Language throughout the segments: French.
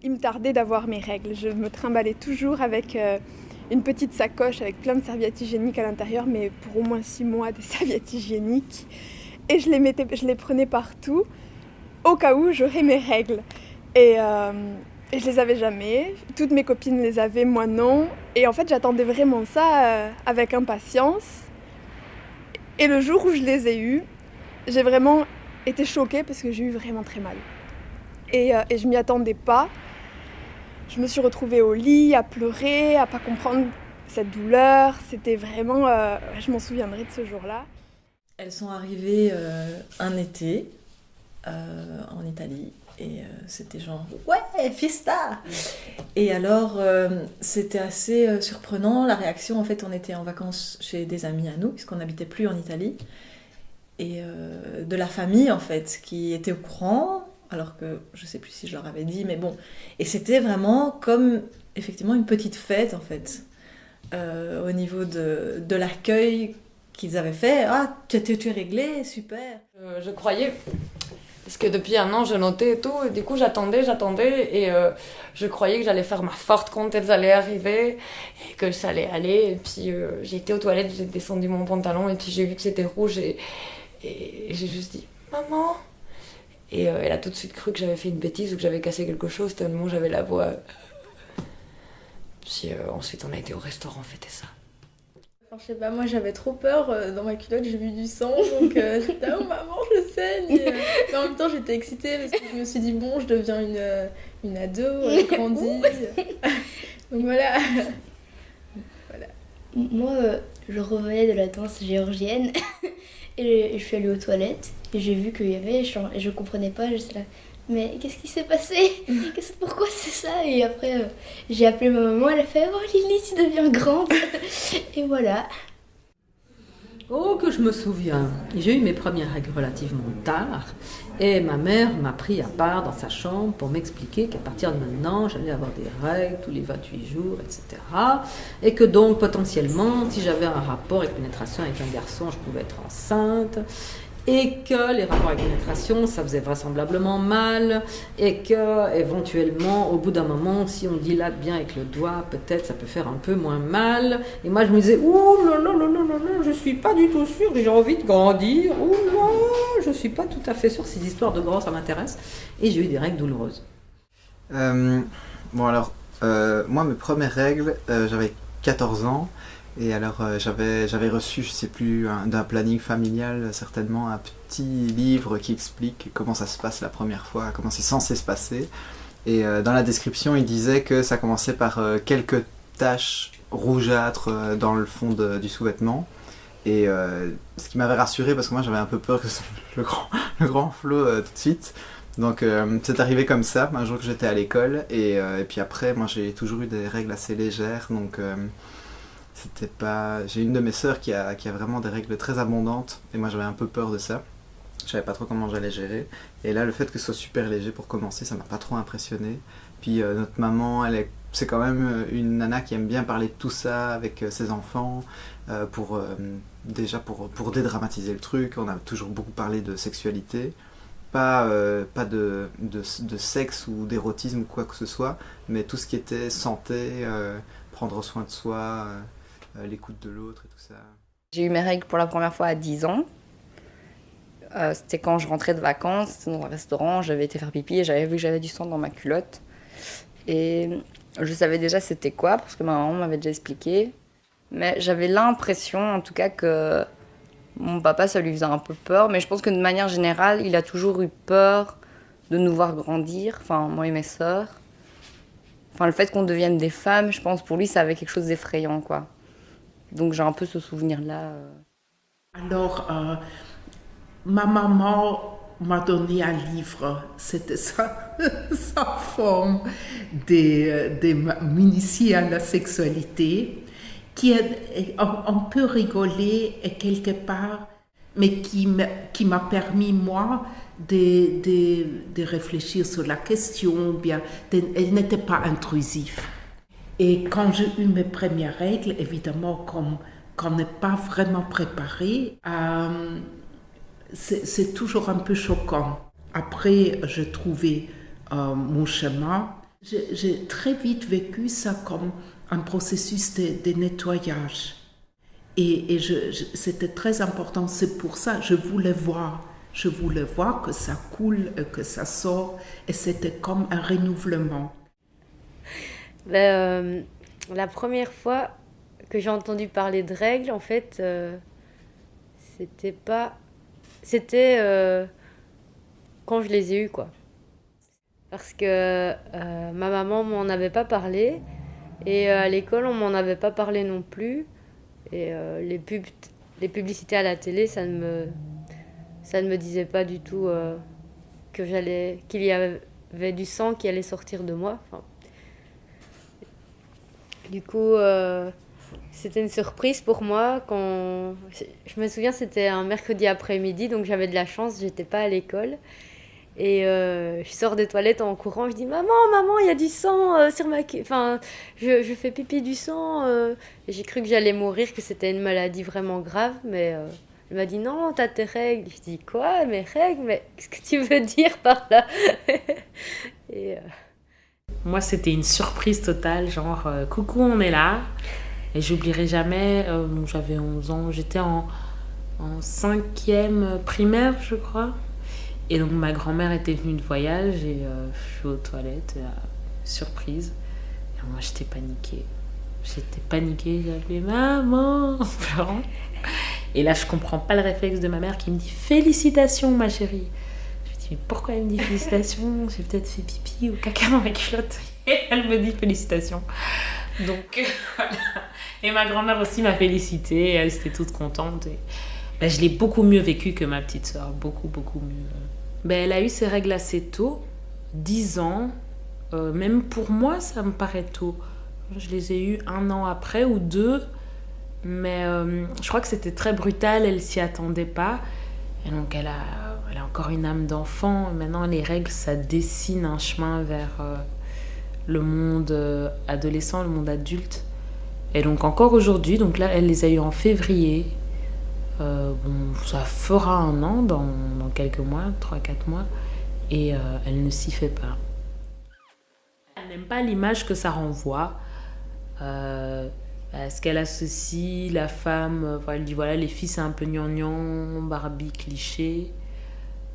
il me tardait d'avoir mes règles. Je me trimballais toujours avec une petite sacoche avec plein de serviettes hygiéniques à l'intérieur, mais pour au moins 6 mois des serviettes hygiéniques. Et je les prenais partout, au cas où j'aurais mes règles. Et je les avais jamais. Toutes mes copines les avaient, moi non. Et en fait, j'attendais vraiment ça avec impatience. Et le jour où je les ai eues, j'ai vraiment été choquée parce que j'ai eu vraiment très mal. Et je m'y attendais pas. Je me suis retrouvée au lit à pleurer, à pas comprendre cette douleur. C'était vraiment... je m'en souviendrai de ce jour-là. Elles sont arrivées un été en Italie et c'était genre ouais, fiesta. Et alors c'était assez surprenant la réaction. En fait, on était en vacances chez des amis à nous puisqu'on n'habitait plus en Italie et de la famille en fait qui était au courant. Alors que je sais plus si je leur avais dit, mais bon. Et c'était vraiment comme effectivement une petite fête en fait au niveau de l'accueil qu'ils avaient fait. Ah, tu es réglé, super. Je croyais, parce que depuis un an je notais et tout, et du coup j'attendais, et je croyais que j'allais faire ma forte quand elles allaient arriver, et que ça allait aller, et puis j'ai été aux toilettes, j'ai descendu mon pantalon, et puis j'ai vu que c'était rouge, et j'ai juste dit « Maman !» Et elle a tout de suite cru que j'avais fait une bêtise ou que j'avais cassé quelque chose, tellement j'avais la voix. Puis ensuite on a été au restaurant fêter ça. Enfin, je sais pas, moi j'avais trop peur, dans ma culotte j'ai vu du sang, donc j'étais oh maman je saigne mais en même temps j'étais excitée parce que je me suis dit bon je deviens une ado, je grandis. Donc voilà. Moi je revenais de la danse géorgienne et je suis allée aux toilettes et j'ai vu qu'il y avait et je comprenais pas, j'étais là mais qu'est-ce qui s'est passé? Pourquoi c'est ça? Et après, j'ai appelé ma maman, elle a fait « Oh Lily, tu deviens grande !» Et voilà. Oh, que je me souviens. J'ai eu mes premières règles relativement tard et ma mère m'a pris à part dans sa chambre pour m'expliquer qu'à partir de maintenant, j'allais avoir des règles tous les 28 jours, etc. Et que donc, potentiellement, si j'avais un rapport avec pénétration avec un garçon, je pouvais être enceinte. Et que les rapports avec pénétration, ça faisait vraisemblablement mal, et que éventuellement, au bout d'un moment, si on dilate bien avec le doigt, peut-être ça peut faire un peu moins mal. Et moi, je me disais, ouh là là là là là là, je suis pas du tout sûre, j'ai envie de grandir, ouh là, je suis pas tout à fait sûre, ces histoires de grands, ça m'intéresse. Et j'ai eu des règles douloureuses. Moi, mes premières règles, j'avais 14 ans. Et alors j'avais reçu, je sais plus, d'un planning familial certainement, un petit livre qui explique comment ça se passe la première fois, comment c'est censé se passer. Et dans la description, il disait que ça commençait par quelques taches rougeâtres dans le fond du sous-vêtement. Et ce qui m'avait rassuré, parce que moi j'avais un peu peur que le grand flot tout de suite. Donc c'est arrivé comme ça, un jour que j'étais à l'école. Et puis après, moi j'ai toujours eu des règles assez légères, donc... C'était pas... J'ai une de mes sœurs qui a vraiment des règles très abondantes et moi j'avais un peu peur de ça. Je savais pas trop comment j'allais gérer. Et là, le fait que ce soit super léger pour commencer, ça m'a pas trop impressionné. Puis notre maman, c'est quand même une nana qui aime bien parler de tout ça avec ses enfants déjà pour dédramatiser le truc. On a toujours beaucoup parlé de sexualité. Pas de sexe ou d'érotisme ou quoi que ce soit, mais tout ce qui était santé, prendre soin de soi, l'écoute de l'autre et tout ça. J'ai eu mes règles pour la première fois à 10 ans. C'était quand je rentrais de vacances, c'était dans un restaurant, j'avais été faire pipi et j'avais vu que j'avais du sang dans ma culotte. Et je savais déjà c'était quoi, parce que ma maman m'avait déjà expliqué. Mais j'avais l'impression, en tout cas, que mon papa, ça lui faisait un peu peur. Mais je pense que de manière générale, il a toujours eu peur de nous voir grandir, enfin moi et mes sœurs. Enfin, le fait qu'on devienne des femmes, je pense pour lui, ça avait quelque chose d'effrayant, quoi. Donc j'ai un peu ce souvenir-là. Alors, ma maman m'a donné un livre. C'était sa forme m'initier à la sexualité, on peut rigoler et quelque part, mais qui m'a permis, moi, de réfléchir sur la question, bien, elle n'était pas intrusive. Et quand j'ai eu mes premières règles, évidemment, comme qu'on n'est pas vraiment préparé, c'est toujours un peu choquant. Après, j'ai trouvé mon chemin J'ai très vite vécu ça comme un processus de nettoyage. Et c'était très important. C'est pour ça que je voulais voir. Je voulais voir que ça coule, que ça sort. Et c'était comme un renouvellement. La première fois que j'ai entendu parler de règles, en fait, c'était quand je les ai eues, quoi. Parce que ma maman m'en avait pas parlé et à l'école on m'en avait pas parlé non plus et les publicités à la télé ça ne me disait pas du tout qu'il y avait du sang qui allait sortir de moi. Enfin, du coup c'était une surprise pour moi quand je me souviens, c'était un mercredi après-midi, donc j'avais de la chance, j'étais pas à l'école. Et je sors des toilettes en courant, je dis maman, il y a du sang sur ma enfin je fais pipi du sang et j'ai cru que j'allais mourir, que c'était une maladie vraiment grave, mais elle m'a dit non, t'as tes règles. Je dis quoi, mes règles, mais qu'est-ce que tu veux dire par là? Et moi c'était une surprise totale, genre coucou, on est là. Et j'oublierai jamais, j'avais 11 ans, j'étais en 5e primaire je crois. Et donc ma grand-mère était venue de voyage et je suis aux toilettes, surprise. Et moi j'étais paniquée, j'ai appelé maman en pleurant. Et là je comprends pas le réflexe de ma mère qui me dit félicitations ma chérie. Je me dis mais pourquoi elle me dit félicitations? J'ai peut-être fait pipi ou caca dans ma culotte. Et elle me dit félicitations. Donc voilà. Et ma grand-mère aussi m'a félicitée, elle était toute contente. Et je l'ai beaucoup mieux vécu que ma petite sœur, beaucoup mieux. Elle a eu ses règles assez tôt, 10 ans. Même pour moi, ça me paraît tôt. Je les ai eues 1 an après ou 2. Mais je crois que c'était très brutal, elle s'y attendait pas. Et donc elle a encore une âme d'enfant. Maintenant, les règles, ça dessine un chemin vers le monde adolescent, le monde adulte. Et donc encore aujourd'hui, donc là, elle les a eues en février. Ça fera 1 an dans quelques mois, 3-4 mois, et elle ne s'y fait pas. Elle n'aime pas l'image que ça renvoie, parce qu'elle associe la femme, elle dit voilà, les filles c'est un peu gnangnan, Barbie cliché,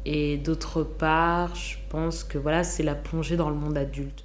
et d'autre part, je pense que voilà, c'est la plongée dans le monde adulte.